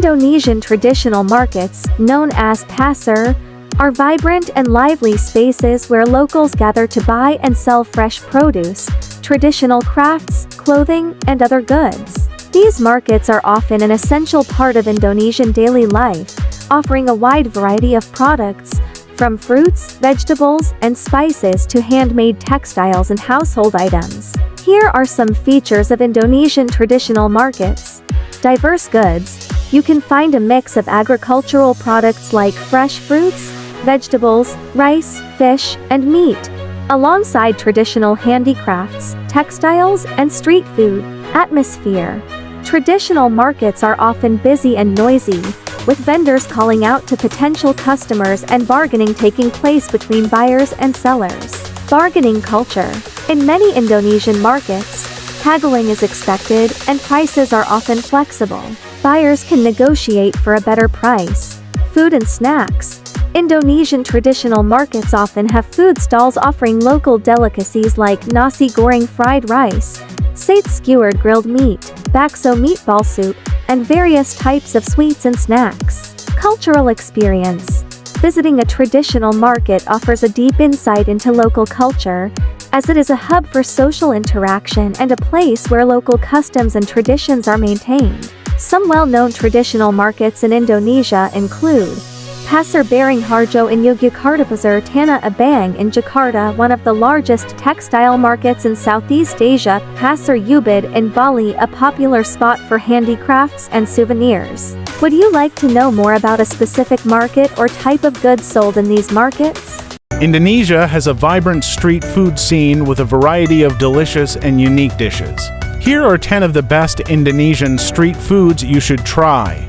Indonesian traditional markets, known as pasar, are vibrant and lively spaces where locals gather to buy and sell fresh produce, traditional crafts, clothing, and other goods. These markets are often an essential part of Indonesian daily life, offering a wide variety of products, from fruits, vegetables, and spices to handmade textiles and household items. Here are some features of Indonesian traditional markets. Diverse goods. You can find a mix of agricultural products like fresh fruits, vegetables, rice, fish, and meat, alongside traditional handicrafts, textiles, and street food. Atmosphere. Traditional markets are often busy and noisy, with vendors calling out to potential customers and bargaining taking place between buyers and sellers. Bargaining culture. In many Indonesian markets, haggling is expected and prices are often flexible. Buyers can negotiate for a better price. Food and snacks. Indonesian traditional markets often have food stalls offering local delicacies like Nasi Goreng fried rice, Sate skewered grilled meat, Bakso meatball soup, and various types of sweets and snacks. Cultural experience. Visiting a traditional market offers a deep insight into local culture, as it is a hub for social interaction and a place where local customs and traditions are maintained. Some well-known traditional markets in Indonesia include Pasar Barang Harjo in Yogyakarta, Pasar Tanah Abang in Jakarta, one of the largest textile markets in Southeast Asia, Pasar Ubud in Bali, a popular spot for handicrafts and souvenirs. Would you like to know more about a specific market or type of goods sold in these markets? Indonesia has a vibrant street food scene with a variety of delicious and unique dishes. Here are 10 of the best Indonesian street foods you should try.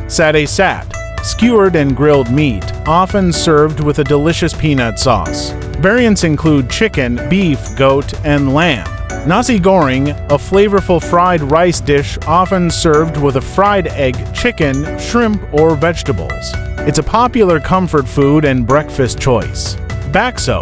Sate, skewered and grilled meat, often served with a delicious peanut sauce. Variants include chicken, beef, goat, and lamb. Nasi Goreng, a flavorful fried rice dish often served with a fried egg, chicken, shrimp, or vegetables. It's a popular comfort food and breakfast choice. Bakso,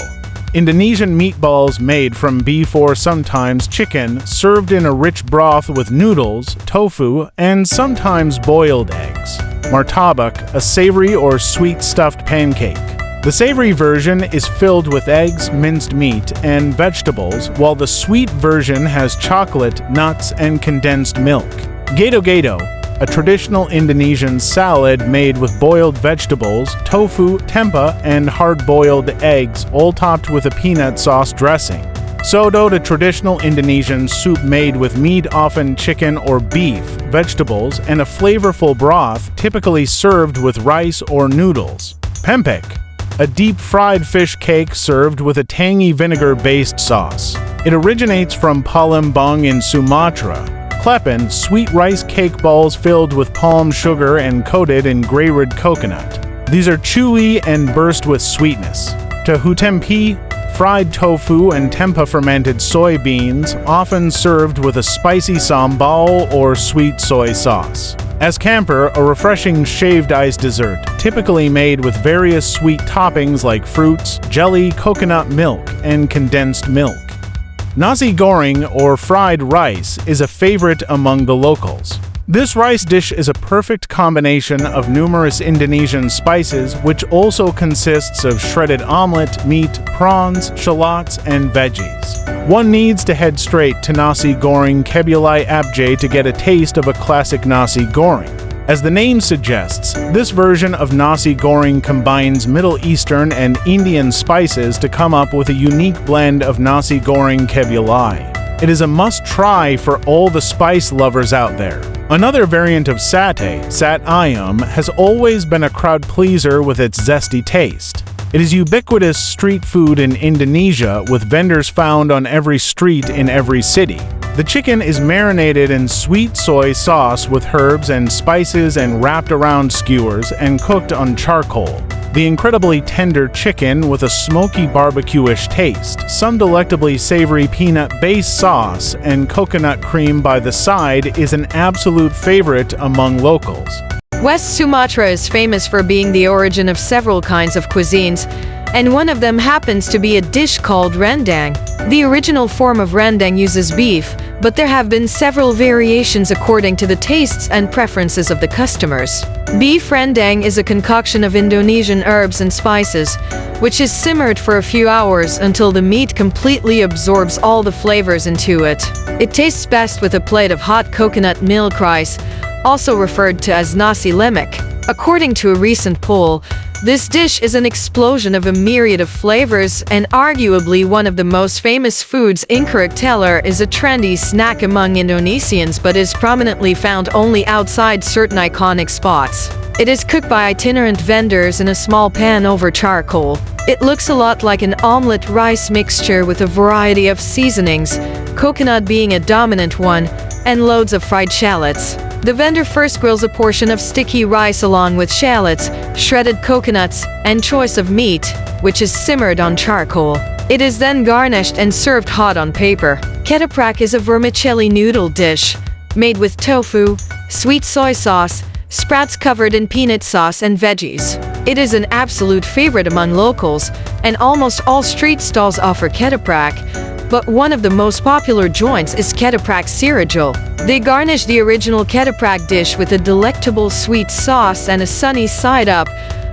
Indonesian meatballs made from beef or sometimes chicken, served in a rich broth with noodles, tofu, and sometimes boiled eggs. Martabak, a savory or sweet stuffed pancake. The savory version is filled with eggs, minced meat, and vegetables, while the sweet version has chocolate, nuts, and condensed milk. Gado-gado, a traditional Indonesian salad made with boiled vegetables, tofu, tempeh, and hard-boiled eggs, all topped with a peanut sauce dressing. Soto, a traditional Indonesian soup made with meat, often chicken or beef, vegetables, and a flavorful broth, typically served with rice or noodles. Pempek, a deep-fried fish cake served with a tangy vinegar-based sauce. It originates from Palembang in Sumatra. Klepen, sweet rice cake balls filled with palm sugar and coated in grey-red coconut. These are chewy and burst with sweetness. Tahu tempe, fried tofu and tempeh fermented soybeans, often served with a spicy sambal or sweet soy sauce. Es Campur, a refreshing shaved ice dessert, typically made with various sweet toppings like fruits, jelly, coconut milk, and condensed milk. Nasi Goreng, or fried rice, is a favorite among the locals. This rice dish is a perfect combination of numerous Indonesian spices, which also consists of shredded omelette, meat, prawns, shallots, and veggies. One needs to head straight to Nasi Goreng Kebulai Abjay to get a taste of a classic Nasi Goreng. As the name suggests, this version of Nasi Goreng combines Middle Eastern and Indian spices to come up with a unique blend of Nasi Goreng Kebulai. It is a must-try for all the spice lovers out there. Another variant of satay, sat ayam, has always been a crowd pleaser with its zesty taste. It is ubiquitous street food in Indonesia, with vendors found on every street in every city. The chicken is marinated in sweet soy sauce with herbs and spices and wrapped around skewers and cooked on charcoal. The incredibly tender chicken with a smoky barbecue-ish taste, some delectably savory peanut-based sauce, and coconut cream by the side is an absolute favorite among locals. West Sumatra is famous for being the origin of several kinds of cuisines, and one of them happens to be a dish called rendang. The original form of rendang uses beef, but there have been several variations according to the tastes and preferences of the customers. Beef rendang is a concoction of Indonesian herbs and spices, which is simmered for a few hours until the meat completely absorbs all the flavors into it. It tastes best with a plate of hot coconut milk rice, also referred to as nasi lemak. According to a recent poll, this dish is an explosion of a myriad of flavors and arguably one of the most famous foods. Incorrect teller is a trendy snack among Indonesians but is prominently found only outside certain iconic spots. It is cooked by itinerant vendors in a small pan over charcoal. It looks a lot like an omelette rice mixture with a variety of seasonings, coconut being a dominant one, and loads of fried shallots. The vendor first grills a portion of sticky rice along with shallots, shredded coconuts, and choice of meat, which is simmered on charcoal. It is then garnished and served hot on paper. Ketoprak is a vermicelli noodle dish, made with tofu, sweet soy sauce, sprouts covered in peanut sauce and veggies. It is an absolute favorite among locals, and almost all street stalls offer ketoprak, but one of the most popular joints is ketoprak sirajul. They garnish the original ketoprak dish with a delectable sweet sauce and a sunny side up,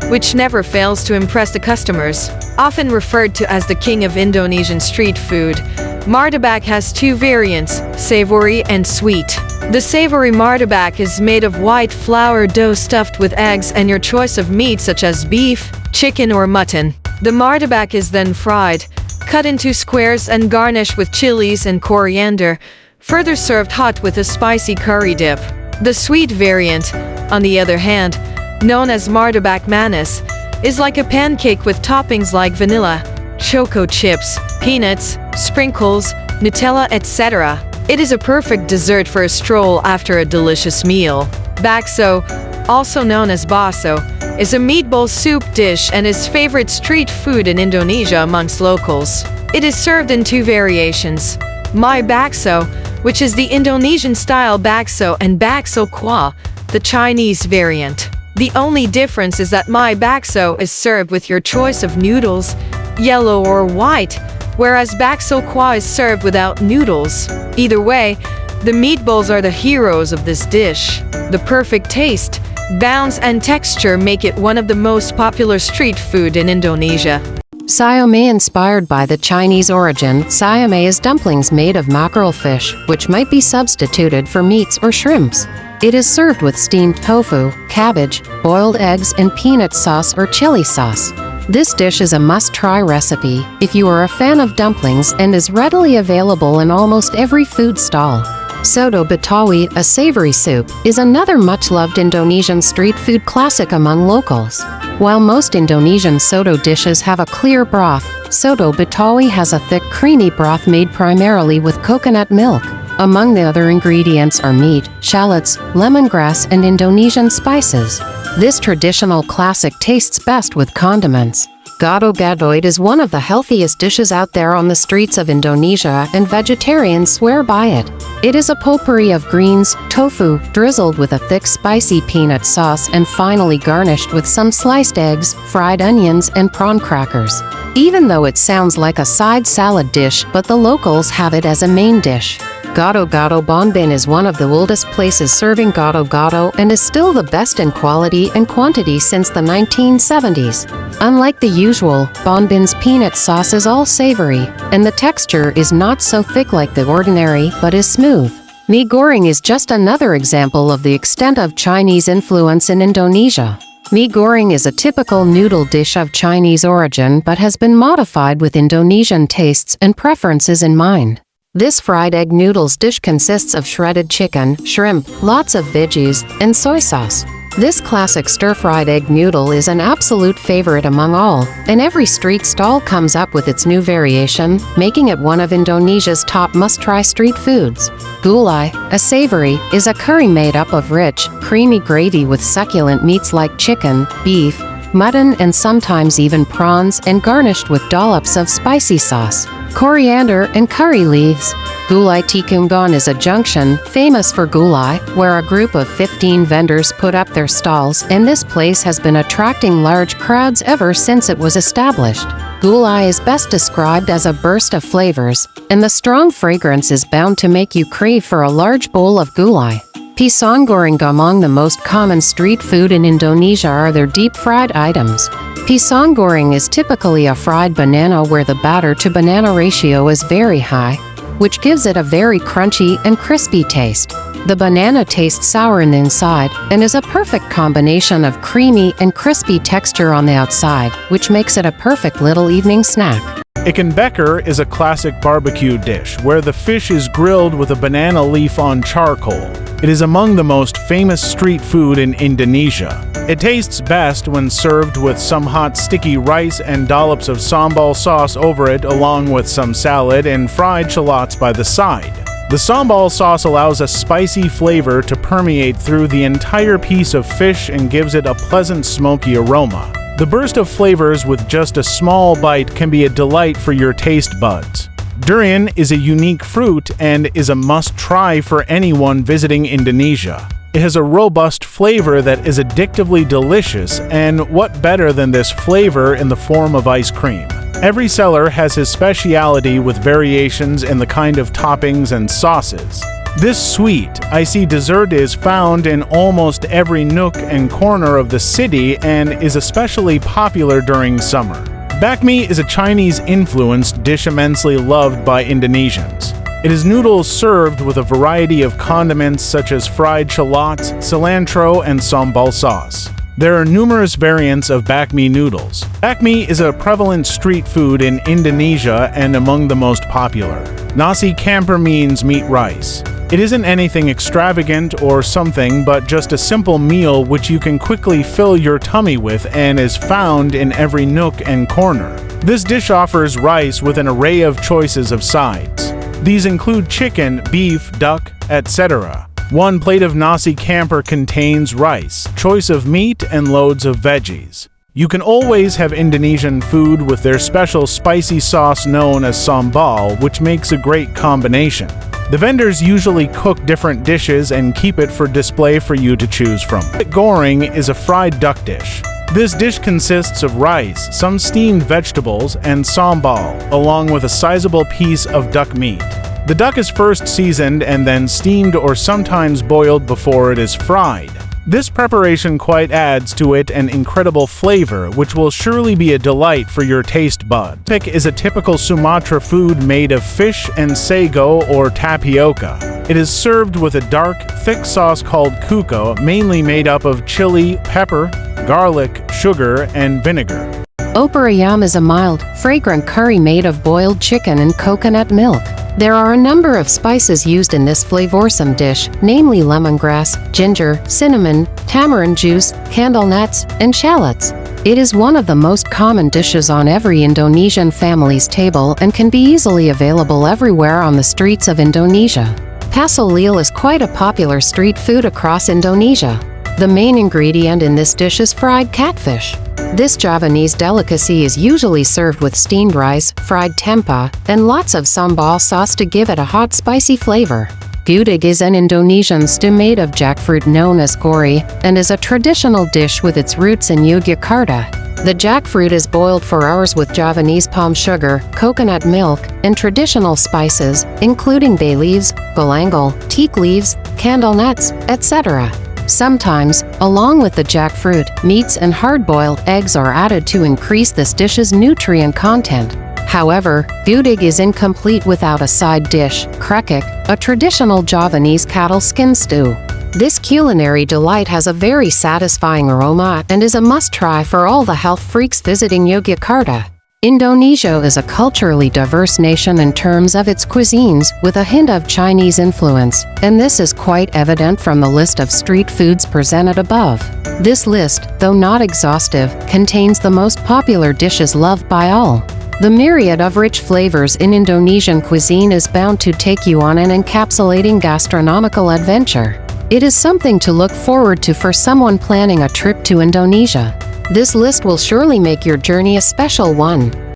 which never fails to impress the customers. Often referred to as the king of Indonesian street food, martabak has two variants, savory and sweet. The savory martabak is made of white flour dough stuffed with eggs and your choice of meat such as beef, chicken or mutton. The martabak is then fried, cut into squares and garnished with chilies and coriander, further served hot with a spicy curry dip. The sweet variant, on the other hand, known as martabak manis, is like a pancake with toppings like vanilla, choco chips, peanuts, sprinkles, Nutella, etc. It is a perfect dessert for a stroll after a delicious meal. Bakso, also known as baso, is a meatball soup dish and is favorite street food in Indonesia amongst locals. It is served in two variations, my bakso, which is the Indonesian-style bakso, and bakso kuah, the Chinese variant. The only difference is that my bakso is served with your choice of noodles, yellow or white, whereas bakso kuah is served without noodles. Either way, the meatballs are the heroes of this dish. The perfect taste, bounce and texture make it one of the most popular street food in Indonesia. Siomay. Inspired by the Chinese origin, siomay is dumplings made of mackerel fish, which might be substituted for meats or shrimps. It is served with steamed tofu, cabbage, boiled eggs, and peanut sauce or chili sauce. This dish is a must-try recipe if you are a fan of dumplings and is readily available in almost every food stall. Soto Betawi, a savory soup, is another much-loved Indonesian street food classic among locals. While most Indonesian soto dishes have a clear broth, soto Betawi has a thick, creamy broth made primarily with coconut milk. Among the other ingredients are meat, shallots, lemongrass, and Indonesian spices. This traditional classic tastes best with condiments. Gado-gado is one of the healthiest dishes out there on the streets of Indonesia, and vegetarians swear by it. It is a potpourri of greens, tofu, drizzled with a thick spicy peanut sauce and finally garnished with some sliced eggs, fried onions, and prawn crackers. Even though it sounds like a side salad dish, but the locals have it as a main dish. Gado-gado Bonbin is one of the oldest places serving gado-gado and is still the best in quality and quantity since the 1970s. Unlike the usual, Bonbin's peanut sauce is all savory, and the texture is not so thick like the ordinary, but is smooth. Mie goreng is just another example of the extent of Chinese influence in Indonesia. Mie goreng is a typical noodle dish of Chinese origin but has been modified with Indonesian tastes and preferences in mind. This fried egg noodles dish consists of shredded chicken, shrimp, lots of veggies, and soy sauce. This classic stir-fried egg noodle is an absolute favorite among all, and every street stall comes up with its new variation, making it one of Indonesia's top must-try street foods. Gulai, a savory, is a curry made up of rich, creamy gravy with succulent meats like chicken, beef, mutton, and sometimes even prawns, and garnished with dollops of spicy sauce, coriander, and curry leaves. Gulai Tikungan is a junction, famous for gulai, where a group of 15 vendors put up their stalls, and this place has been attracting large crowds ever since it was established. Gulai is best described as a burst of flavors, and the strong fragrance is bound to make you crave for a large bowl of gulai. Pisang goreng. Among the most common street food in Indonesia are their deep-fried items. Pisang goreng is typically a fried banana where the batter-to-banana ratio is very high, which gives it a very crunchy and crispy taste. The banana tastes sour on the inside and is a perfect combination of creamy and crispy texture on the outside, which makes it a perfect little evening snack. Ikan bakar is a classic barbecue dish where the fish is grilled with a banana leaf on charcoal. It is among the most famous street food in Indonesia. It tastes best when served with some hot sticky rice and dollops of sambal sauce over it, along with some salad and fried shallots by the side. The sambal sauce allows a spicy flavor to permeate through the entire piece of fish and gives it a pleasant smoky aroma. The burst of flavors with just a small bite can be a delight for your taste buds. Durian is a unique fruit and is a must-try for anyone visiting Indonesia. It has a robust flavor that is addictively delicious, and what better than this flavor in the form of ice cream? Every seller has his speciality with variations in the kind of toppings and sauces. This sweet, icy dessert is found in almost every nook and corner of the city and is especially popular during summer. Bakmi is a Chinese-influenced dish immensely loved by Indonesians. It is noodles served with a variety of condiments such as fried shallots, cilantro, and sambal sauce. There are numerous variants of bakmi noodles. Bakmi is a prevalent street food in Indonesia and among the most popular. Nasi campur means meat rice. It isn't anything extravagant or something, but just a simple meal which you can quickly fill your tummy with and is found in every nook and corner. This dish offers rice with an array of choices of sides. These include chicken, beef, duck, etc. One plate of nasi campur contains rice, choice of meat, and loads of veggies. You can always have Indonesian food with their special spicy sauce known as sambal, which makes a great combination. The vendors usually cook different dishes and keep it for display for you to choose from. Nasi Goreng is a fried duck dish. This dish consists of rice, some steamed vegetables, and sambal, along with a sizable piece of duck meat. The duck is first seasoned and then steamed or sometimes boiled before it is fried. This preparation quite adds to it an incredible flavor, which will surely be a delight for your taste bud. Pik is a typical Sumatra food made of fish and sago or tapioca. It is served with a dark, thick sauce called kuko, mainly made up of chili, pepper, garlic, sugar, and vinegar. Opor ayam is a mild, fragrant curry made of boiled chicken and coconut milk. There are a number of spices used in this flavorsome dish, namely lemongrass, ginger, cinnamon, tamarind juice, candle nuts, and shallots. It is one of the most common dishes on every Indonesian family's table and can be easily available everywhere on the streets of Indonesia. Pastel lele is quite a popular street food across Indonesia. The main ingredient in this dish is fried catfish. This Javanese delicacy is usually served with steamed rice, fried tempeh, and lots of sambal sauce to give it a hot, spicy flavor. Gudeg is an Indonesian stew made of jackfruit known as gori, and is a traditional dish with its roots in Yogyakarta. The jackfruit is boiled for hours with Javanese palm sugar, coconut milk, and traditional spices, including bay leaves, galangal, teak leaves, candle nuts, etc. Sometimes, along with the jackfruit, meats and hard-boiled eggs are added to increase this dish's nutrient content. However, gudeg is incomplete without a side dish, krekek, a traditional Javanese cattle skin stew. This culinary delight has a very satisfying aroma and is a must-try for all the health freaks visiting Yogyakarta. Indonesia is a culturally diverse nation in terms of its cuisines, with a hint of Chinese influence, and this is quite evident from the list of street foods presented above. This list, though not exhaustive, contains the most popular dishes loved by all. The myriad of rich flavors in Indonesian cuisine is bound to take you on an encapsulating gastronomical adventure. It is something to look forward to for someone planning a trip to Indonesia. This list will surely make your journey a special one.